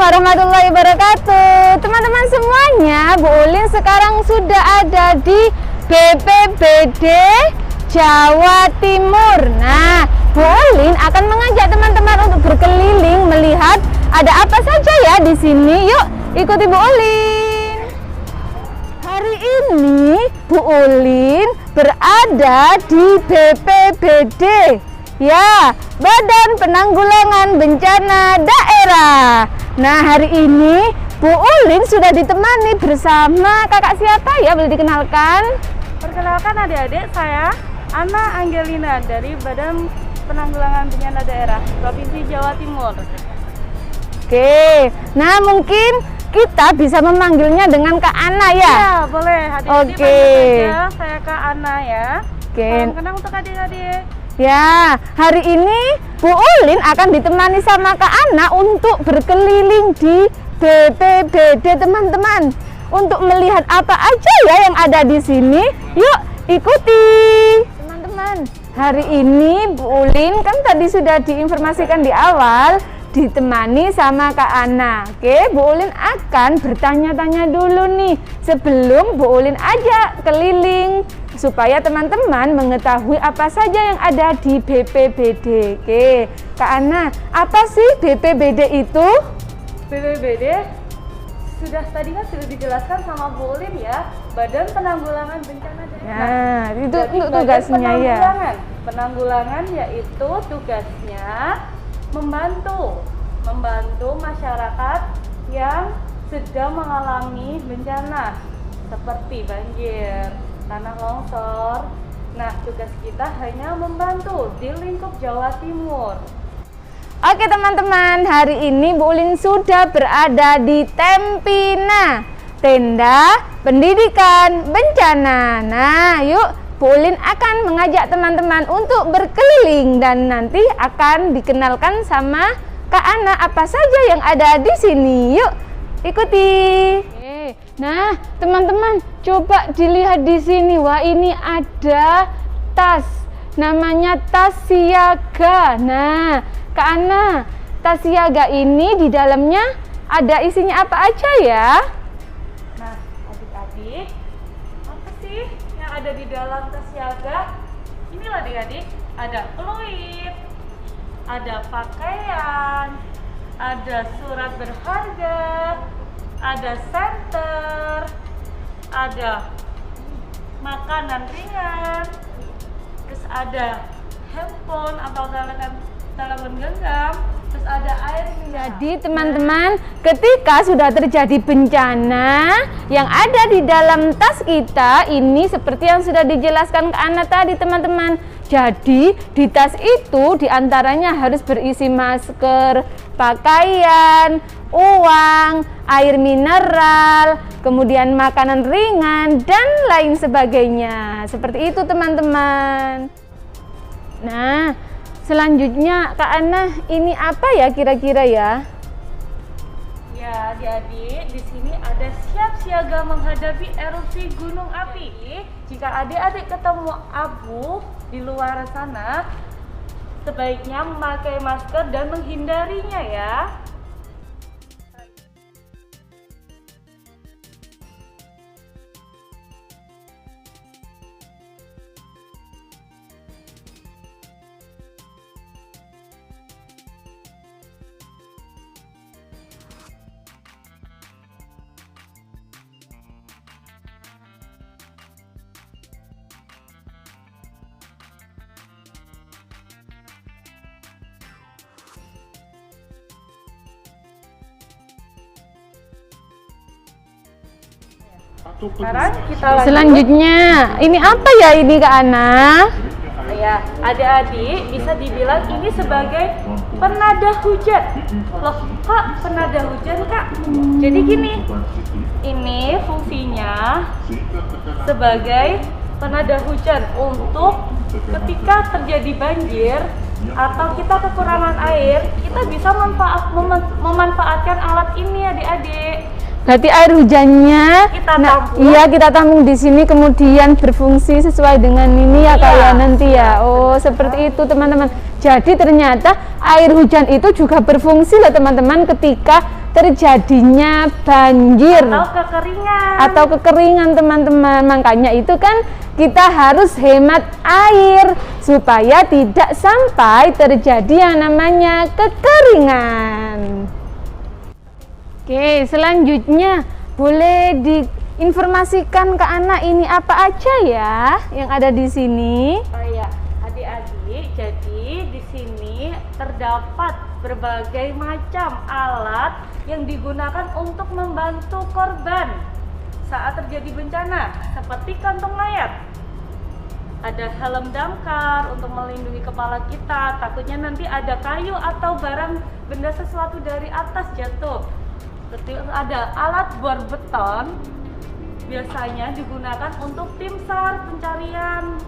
warahmatullahi wabarakatuh. Teman-teman semuanya, Bu Ulin sekarang sudah ada di BPBD Jawa Timur. Nah, Bu Ulin akan mengajak teman-teman untuk berkeliling melihat ada apa saja ya di sini. Yuk, ikuti Bu Ulin. Hari ini Bu Ulin berada di BPBD. Ya, Badan Penanggulangan Bencana Daerah. Nah, hari ini Bu Ulin sudah ditemani bersama kakak siapa ya? Boleh dikenalkan? Perkenalkan adik-adik, saya Anna Angelina dari Badan Penanggulangan Bencana Daerah Provinsi Jawa Timur. Oke, nah mungkin kita bisa memanggilnya dengan Kak Anna ya? Ya, boleh. Adik-adik panggil saja saya Kak Anna ya. Oke. Salam kenal untuk adik-adik. Ya, hari ini Bu Ulin akan ditemani sama Kak Anna untuk berkeliling di BPBD teman-teman, untuk melihat apa aja ya yang ada di sini. Yuk, ikuti teman-teman. Hari ini Bu Ulin kan tadi sudah diinformasikan di awal, ditemani sama Kak Anna. Oke, Bu Ulin akan bertanya-tanya dulu nih sebelum Bu Ulin ajak keliling, supaya teman-teman mengetahui apa saja yang ada di BPBD. Oke, Kak Anna, apa sih BPBD itu? BPBD tadi kan sudah dijelaskan sama Bu Ulin ya, Badan Penanggulangan Bencana Daerah. Nah, itu Jadi untuk tugasnya ya. Penanggulangan yaitu tugasnya membantu masyarakat yang sedang mengalami bencana seperti banjir, tanah longsor. Nah, tugas kita hanya membantu di lingkup Jawa Timur. Oke teman-teman, hari ini Bu Ulin sudah berada di Tempina, Tenda Pendidikan Bencana. Nah, yuk Bu Ulin akan mengajak teman-teman untuk berkeliling dan nanti akan dikenalkan sama Kak Anna apa saja yang ada di sini. Yuk, ikuti. Oke. Nah, teman-teman, coba dilihat di sini. Wah, ini ada tas. Namanya tas siaga. Nah, Kak Anna, tas siaga ini di dalamnya ada isinya apa aja ya? Nah, adik-adik, apa sih yang ada di dalam tas siaga? Inilah adik-adik, ada fluid, ada pakaian, ada surat berharga, ada senter, ada makanan ringan, terus ada handphone atau telepon genggam, terus ada air minum. Jadi teman-teman, ketika sudah terjadi bencana, yang ada di dalam tas kita ini seperti yang sudah dijelaskan Kak Anna tadi teman-teman. Jadi di tas itu diantaranya harus berisi masker, pakaian, uang, air mineral, kemudian makanan ringan dan lain sebagainya. Seperti itu teman-teman. Nah, selanjutnya Kak Anna, ini apa ya kira-kira ya? Ya, adik-adik, di sini ada siap siaga menghadapi erupsi gunung api. Jika adik-adik ketemu abu di luar sana, sebaiknya memakai masker dan menghindarinya ya. Sekarang kita lanjut. Selanjutnya, ini apa ya ini Kak Anna? Ya, adik-adik bisa dibilang ini sebagai penada hujan. Loh, Kak, penada hujan, Kak? Jadi gini, ini fungsinya sebagai penada hujan untuk ketika terjadi banjir atau kita kekurangan air, kita bisa memanfaatkan alat ini adik-adik. Berarti air hujannya Kita tampung. iya kita tampung di sini kemudian berfungsi sesuai dengan ini ya Kak ya nanti ya. Oh, seperti itu teman-teman. Jadi ternyata air hujan itu juga berfungsi loh teman-teman ketika terjadinya banjir atau kekeringan teman-teman. Makanya itu kan kita harus hemat air supaya tidak sampai terjadi yang namanya kekeringan. Oke, selanjutnya boleh diinformasikan ke anak ini apa aja ya yang ada di sini? Oh ya, adik-adik, jadi di sini terdapat berbagai macam alat yang digunakan untuk membantu korban saat terjadi bencana, seperti kantong mayat. Ada helm damkar untuk melindungi kepala kita, takutnya nanti ada kayu atau barang benda sesuatu dari atas jatuh. Ada alat bor beton, biasanya digunakan untuk tim SAR pencarian.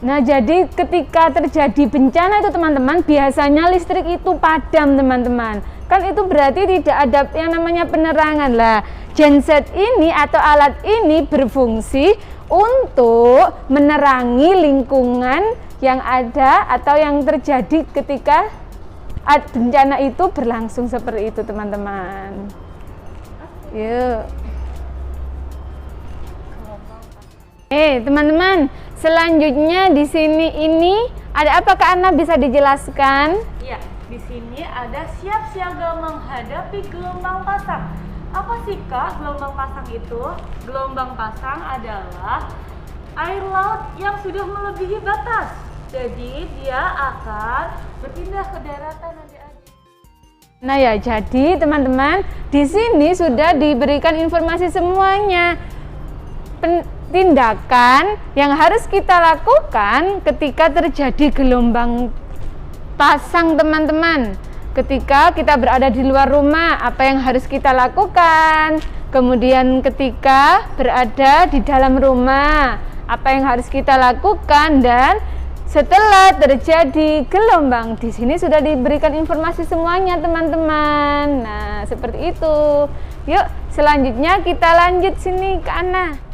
Nah, jadi ketika terjadi bencana itu teman-teman, biasanya listrik itu padam teman-teman. Kan itu berarti tidak ada yang namanya penerangan lah. Genset ini atau alat ini berfungsi untuk menerangi lingkungan yang ada atau yang terjadi ketika bencana itu berlangsung seperti itu teman-teman. Yuk. Teman-teman, selanjutnya di sini ini ada apa Kak Ana, bisa dijelaskan? Iya, di sini ada siap siaga menghadapi gelombang pasang. Apa sih Kak gelombang pasang itu? Gelombang pasang adalah air laut yang sudah melebihi batas. Jadi dia akan berpindah ke daratan adik-adik. Nah ya, jadi teman-teman di sini sudah diberikan informasi semuanya. Tindakan yang harus kita lakukan ketika terjadi gelombang pasang teman-teman. Ketika kita berada di luar rumah, apa yang harus kita lakukan? Kemudian ketika berada di dalam rumah, apa yang harus kita lakukan? Dan setelah terjadi gelombang, di sini sudah diberikan informasi semuanya teman-teman. Nah, seperti itu. Yuk, selanjutnya kita lanjut sini ke Ana.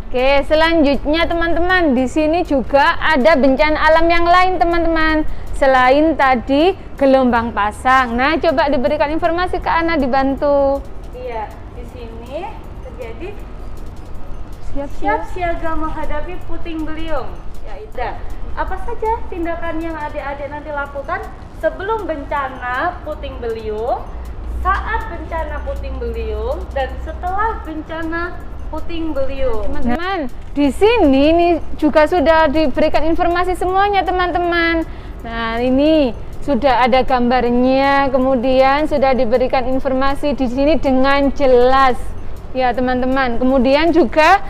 Oke, selanjutnya teman-teman, di sini juga ada bencana alam yang lain teman-teman. Selain tadi gelombang pasang. Nah, coba diberikan informasi ke Ana, dibantu. Iya, di sini terjadi siap siaga menghadapi puting beliung. Ya, itu. Apa saja tindakan yang adik-adik nanti lakukan sebelum bencana puting beliung, saat bencana puting beliung, dan setelah bencana puting beliung? Teman-teman, di sini ini juga sudah diberikan informasi semuanya teman-teman. Nah, ini sudah ada gambarnya, kemudian sudah diberikan informasi di sini dengan jelas. Ya, teman-teman. Kemudian juga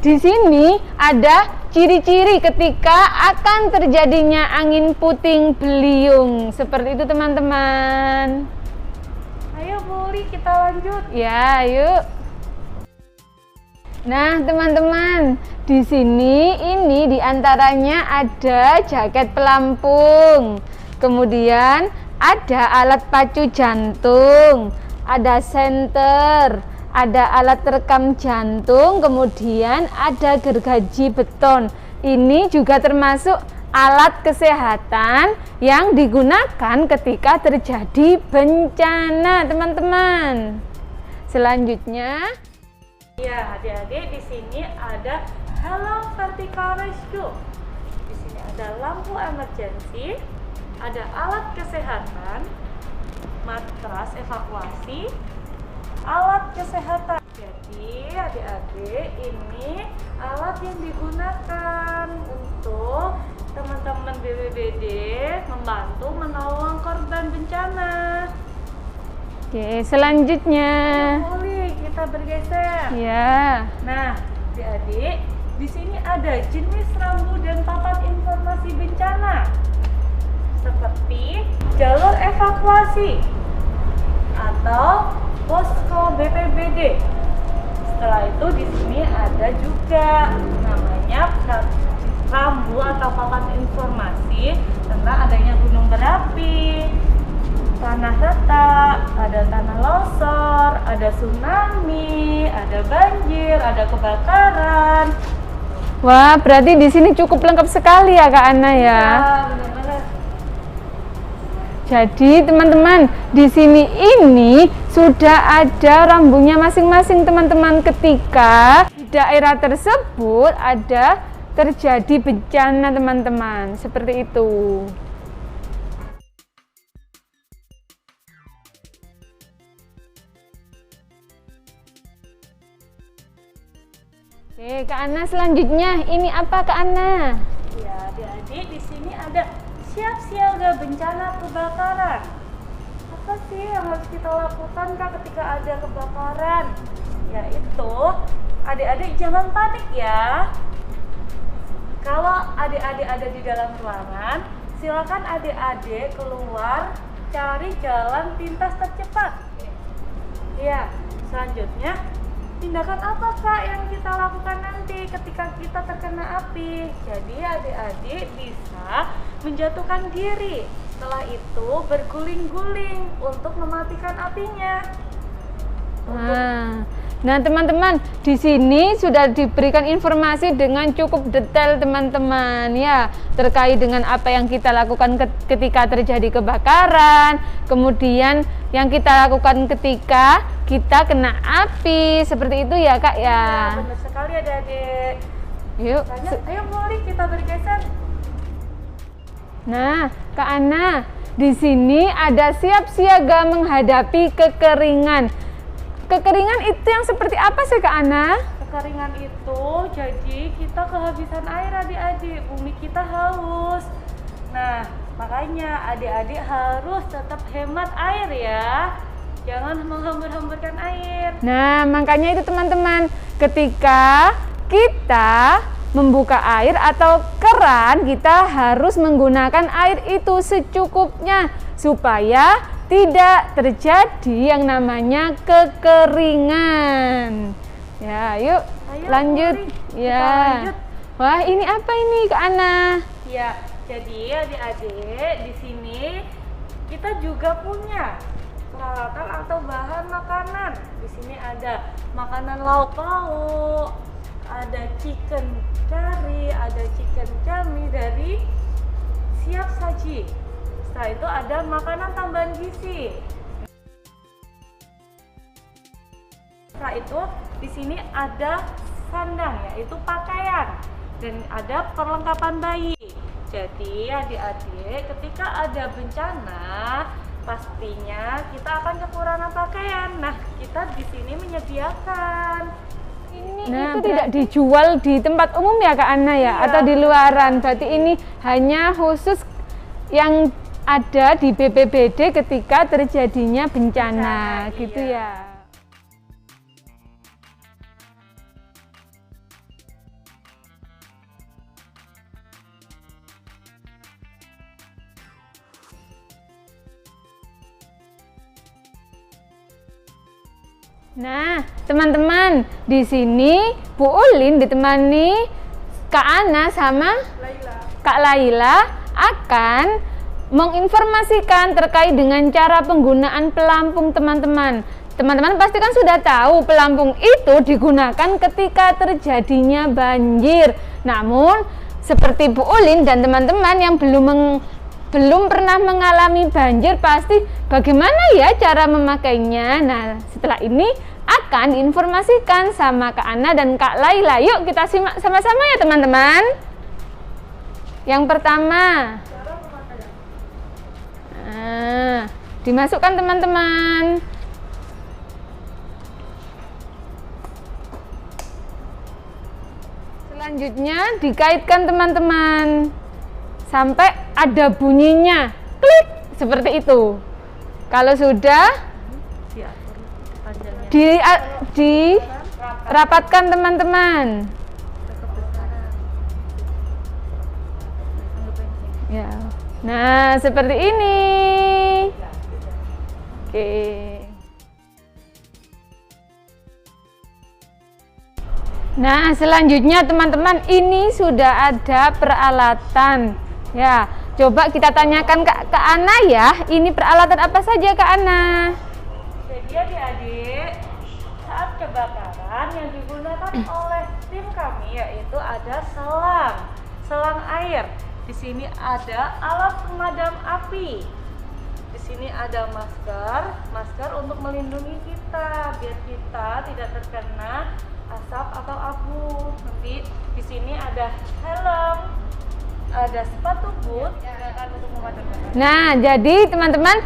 di sini ada ciri-ciri ketika akan terjadinya angin puting beliung. Seperti itu teman-teman. Ayo Buli, kita lanjut. Ya, yuk. Nah, teman-teman, di sini ini diantaranya ada jaket pelampung, kemudian ada alat pacu jantung, ada senter, ada alat rekam jantung, kemudian ada gergaji beton. Ini juga termasuk alat kesehatan yang digunakan ketika terjadi bencana, teman-teman. Selanjutnya, ya, adik-adik, di sini ada helm vertical rescue. Di sini ada lampu emergency, ada alat kesehatan, matras evakuasi, alat kesehatan. Jadi, adik-adik, ini alat yang digunakan untuk teman-teman BPBD membantu menolong korban bencana. oke, selanjutnya. Boleh kita bergeser. Ya. Nah, adik-adik, di sini ada jenis rambu dan papan informasi bencana seperti jalur evakuasi atau posko BPBD. Setelah itu di sini ada juga namanya rambu atau papan informasi tentang adanya gunung berapi, tanah retak, ada tanah longsor, ada tsunami, ada banjir, ada kebakaran. Wah, berarti di sini cukup lengkap sekali ya Kak Ana ya. Ya, benar-benar. Jadi teman-teman, di sini ini sudah ada rambunya masing-masing teman-teman ketika di daerah tersebut ada terjadi bencana teman-teman. Seperti itu. Oke, Kak Ana selanjutnya ini apa Kak Ana? Ya, adik-adik, di sini ada siap siaga bencana kebakaran. Apa sih yang harus kita lakukan Kak ketika ada kebakaran? Yaitu, adik-adik jangan panik ya. Kalau adik-adik ada di dalam ruangan, silakan adik-adik keluar cari jalan pintas tercepat. Ya, selanjutnya tindakan apa Kak yang kita lakukan nanti ketika kita terkena api? Jadi adik-adik bisa menjatuhkan diri. Setelah itu berguling-guling untuk mematikan apinya. Nah teman-teman, di sini sudah diberikan informasi dengan cukup detail teman-teman ya, terkait dengan apa yang kita lakukan ketika terjadi kebakaran, kemudian yang kita lakukan ketika kita kena api, seperti itu ya Kak ya. Ya, benar sekali adik-adik. Yuk. Ayo boleh kita bergeser. Nah, Kak Ana, di sini ada siap siaga menghadapi kekeringan. Kekeringan itu yang seperti apa sih Kak Ana? Kekeringan itu jadi kita kehabisan air adik-adik, bumi kita haus. Nah, makanya adik-adik harus tetap hemat air ya. Jangan menghambur-hamburkan air. Nah, makanya itu teman-teman, ketika kita membuka air atau keran, kita harus menggunakan air itu secukupnya supaya tidak terjadi yang namanya kekeringan. Ya, yuk Ayo, lanjut. Kita Ya. lanjut. Wah, ini apa ini Kak Ana? Ya, jadi adik-adik di sini kita juga punya peralatan atau bahan makanan. Di sini ada makanan lauk pauk, ada chicken curry, ada chicken cami dari siap saji. Setelah itu ada makanan tambahan gizi. Setelah itu di sini ada sandang, yaitu pakaian, dan ada perlengkapan bayi. Jadi adik-adik ketika ada bencana pastinya kita akan kekurangan pakaian. Nah, kita di sini menyediakan. Itu tidak dijual di tempat umum ya Kak Ana ya? Iya. Atau di luaran? Berarti ini hanya khusus yang ada di BPBD ketika terjadinya bencana, gitu iya. ya. Nah, teman-teman, di sini Bu Ulin ditemani Kak Ana sama Kak Laila akan menginformasikan terkait dengan cara penggunaan pelampung teman-teman. Teman-teman pasti kan sudah tahu pelampung itu digunakan ketika terjadinya banjir. Namun, seperti Bu Ulin dan teman-teman yang belum pernah mengalami banjir, pasti bagaimana ya cara memakainya. Nah, setelah ini akan diinformasikan sama Kak Ana dan Kak Laila. Yuk kita simak sama-sama ya teman-teman. Yang pertama, dimasukkan teman-teman. Selanjutnya dikaitkan teman-teman sampai ada bunyinya, klik, seperti itu. Kalau sudah dirapatkan teman-teman. Ya. Nah, seperti ini. Oke. Nah, selanjutnya teman-teman, ini sudah ada peralatan. Ya, coba kita tanyakan Kak Ana ya, ini peralatan apa saja Kak Ana? Jadi adik-adik, saat kebakaran yang digunakan oleh tim kami yaitu ada selang air. Di sini ada alat pemadam api. Di sini ada masker untuk melindungi kita biar kita tidak terkena asap atau abu. Nanti di sini ada helm, ada sepatu boot untuk memadamkan. Nah, jadi teman-teman,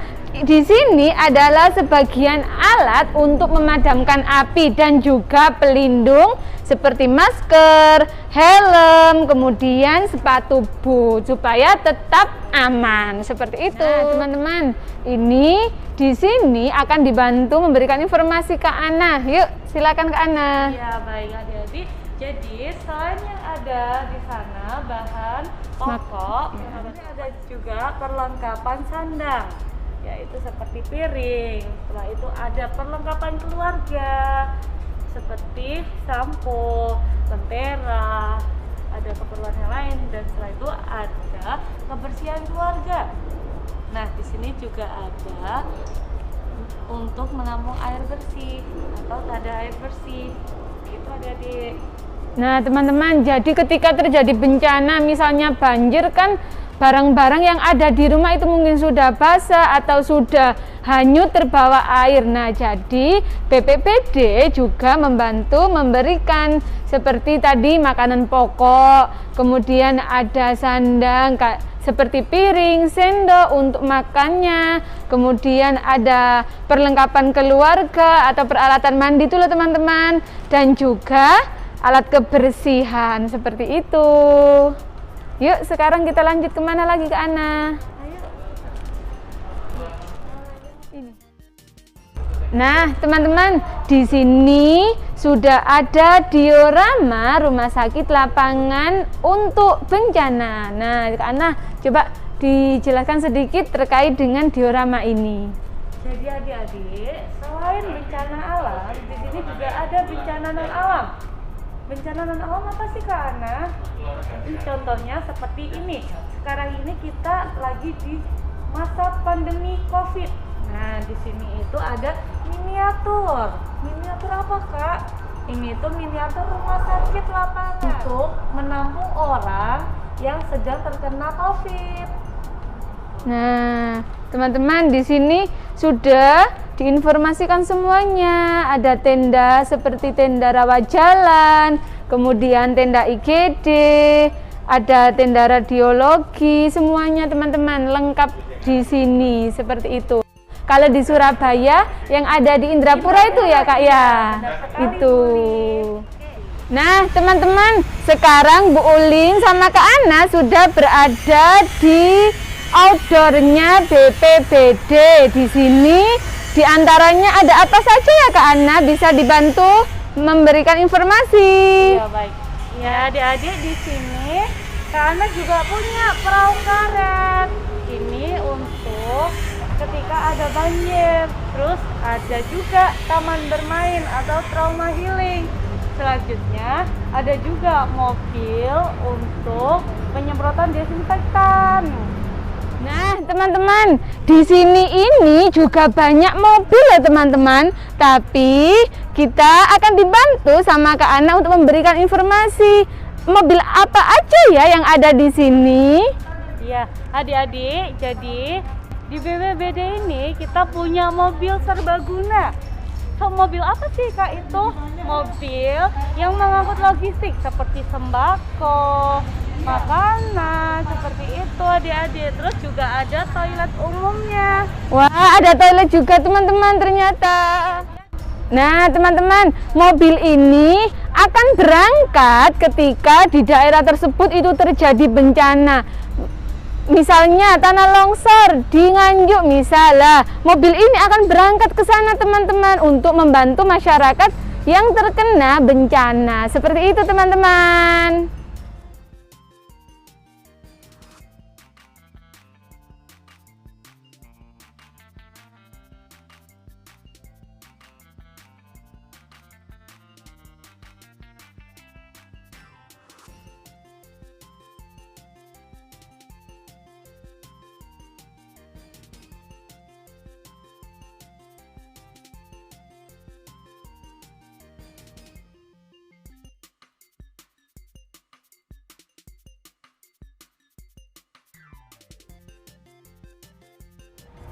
di sini adalah sebagian alat untuk memadamkan api dan juga pelindung seperti masker, helm, kemudian sepatu boot supaya tetap aman seperti itu. Nah, teman-teman, ini di sini akan dibantu memberikan informasi ke Ana. Yuk, silakan ke Ana. Ya, baik adik-adik. Jadi selain yang ada di sana bahan pokok, ini ada juga perlengkapan sandang, yaitu seperti piring. Setelah itu ada perlengkapan keluarga seperti sampo, lentera, ada keperluan yang lain, dan setelah itu ada kebersihan keluarga. Nah, di sini juga ada untuk menampung air bersih atau tada air bersih. Itu adik-adik. Nah, teman-teman, jadi ketika terjadi bencana, misalnya banjir kan, barang-barang yang ada di rumah itu mungkin sudah basah atau sudah hanyut terbawa air. Nah, jadi BPBD juga membantu memberikan seperti tadi makanan pokok, kemudian ada sandang seperti piring, sendok untuk makannya, kemudian ada perlengkapan keluarga atau peralatan mandi itu loh teman-teman, dan juga alat kebersihan seperti itu. Yuk, sekarang kita lanjut kemana lagi ke Ana? Ini. Nah, teman-teman, di sini sudah ada diorama rumah sakit lapangan untuk bencana. Nah, Kak Ana, coba dijelaskan sedikit terkait dengan diorama ini. Jadi adik-adik, selain bencana alam, di sini juga ada bencana non alam. Bencana non alam apa sih Kak Ana? Contohnya seperti ini. Sekarang ini kita lagi di masa pandemi COVID. Nah, di sini itu ada miniatur. Miniatur apa Kak? Ini tuh miniatur rumah sakit lapangan untuk menampung orang yang sedang terkena COVID. Nah, teman-teman, di sini sudah diinformasikan semuanya. Ada tenda seperti tenda rawat jalan, kemudian tenda IGD, ada tenda radiologi, semuanya teman-teman lengkap di sini seperti itu. Kalau di Surabaya yang ada di Indrapura itu ya Kak ya, itu. Nah, teman-teman, sekarang Bu Ulin sama Kak Ana sudah berada di outdoornya BPBD. Di sini diantaranya ada apa saja ya Kak Ana? Bisa dibantu memberikan informasi. Ya, baik. Ya, adik-adik, di sini Kak Ana juga punya perahu karet. Ini untuk ketika ada banjir. Terus ada juga taman bermain atau trauma healing. Selanjutnya ada juga mobil untuk penyemprotan desinfektan. Nah, teman-teman, di sini ini juga banyak mobil ya teman-teman. Tapi kita akan dibantu sama Kak Ana untuk memberikan informasi mobil apa aja ya yang ada di sini. Ya, adik-adik, jadi di BPBD ini kita punya mobil serbaguna. So, mobil apa sih Kak itu? Mobil yang mengangkut logistik seperti sembako, makanan, seperti itu adik-adik. Terus juga ada toilet umumnya. Wah, ada toilet juga teman-teman ternyata. Nah, teman-teman, mobil ini akan berangkat ketika di daerah tersebut itu terjadi bencana. Misalnya tanah longsor di Nganjuk misalnya, mobil ini akan berangkat ke sana teman-teman untuk membantu masyarakat yang terkena bencana. Seperti itu teman-teman.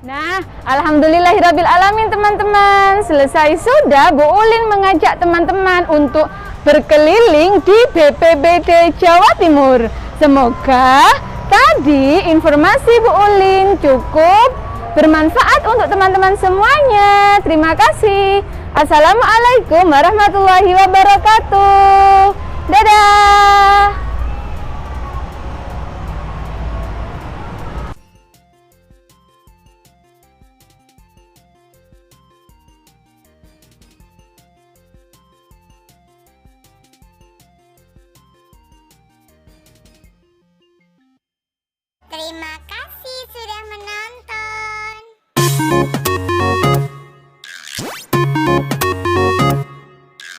Nah, alhamdulillahirabbil alamin teman-teman. Selesai sudah Bu Ulin mengajak teman-teman untuk berkeliling di BPBD Jawa Timur. Semoga tadi informasi Bu Ulin cukup bermanfaat untuk teman-teman semuanya. Terima kasih. Assalamualaikum warahmatullahi wabarakatuh. Dadah. Terima kasih.